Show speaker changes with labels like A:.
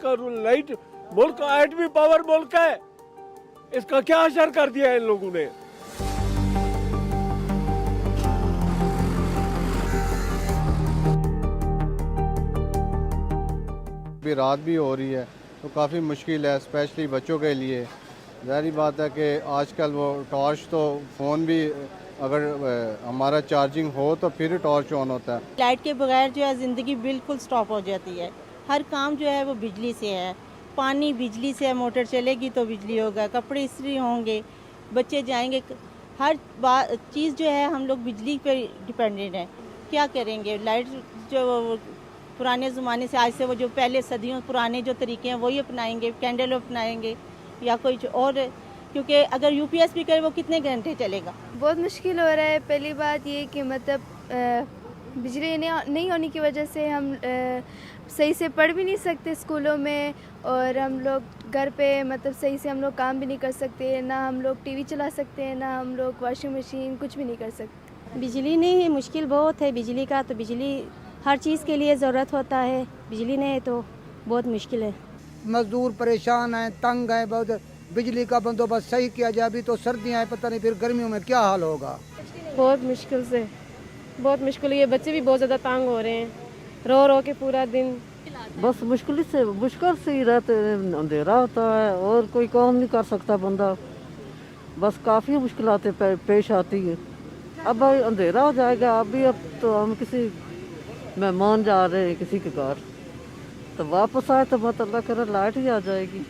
A: Light मुल्क एटमी power मुल्क है, इसका क्या असर कर दिया इन लोगों ने।
B: अभी रात भी हो रही है तो काफ़ी मुश्किल है, स्पेशली बच्चों के लिए। ज़ाहिर बात है कि आजकल वो टॉर्च तो फ़ोन भी अगर हमारा चार्जिंग हो तो फिर टॉर्च ऑन होता है।
C: लाइट के बगैर जो है ज़िंदगी बिल्कुल स्टॉप हो जाती है। हर काम जो है वो बिजली से है। पानी बिजली से है, मोटर चलेगी तो बिजली होगा, कपड़े इस्त्री होंगे, बच्चे जाएंगे, हर बात चीज़ जो है हम लोग बिजली पे डिपेंडेंट हैं। क्या करेंगे, लाइट जो पुराने ज़माने से आज से वो जो पहले सदियों पुराने जो तरीके हैं वही अपनाएंगे, कैंडल अपनाएंगे या कोई और, क्योंकि अगर यूपीएस भी करे वो कितने घंटे चलेगा।
D: बहुत मुश्किल हो रहा है। पहली बात ये कि मतलब बिजली नहीं होने की वजह से हम सही से पढ़ भी नहीं सकते स्कूलों में, और हम लोग घर पे मतलब सही से हम लोग काम भी नहीं कर सकते, ना हम लोग टीवी चला सकते हैं, ना हम लोग वॉशिंग मशीन कुछ भी नहीं कर सकते।
E: बिजली नहीं है, मुश्किल बहुत है बिजली का। तो बिजली हर चीज़ के लिए ज़रूरत होता है, बिजली नहीं है तो बहुत मुश्किल है।
F: मजदूर परेशान हैं, तंग हैं बहुत। बिजली का बंदोबस्त सही किया जाए। अभी तो सर्दियाँ हैं, पता नहीं फिर गर्मियों में क्या हाल होगा।
G: बहुत मुश्किल से, बहुत मुश्किल। ये बच्चे भी बहुत ज़्यादा तंग हो रहे हैं, रो रो के पूरा दिन।
H: बस मुश्किल से ही रहते, अंधेरा होता है और कोई काम नहीं कर सकता बंदा। बस काफ़ी मुश्किलातें पेश आती है। अब अंधेरा हो जाएगा। अभी अब तो हम किसी मेहमान जा रहे हैं किसी के घर, तो वापस आए तो मतलब अल्लाह करे लाइट ही आ जाएगी।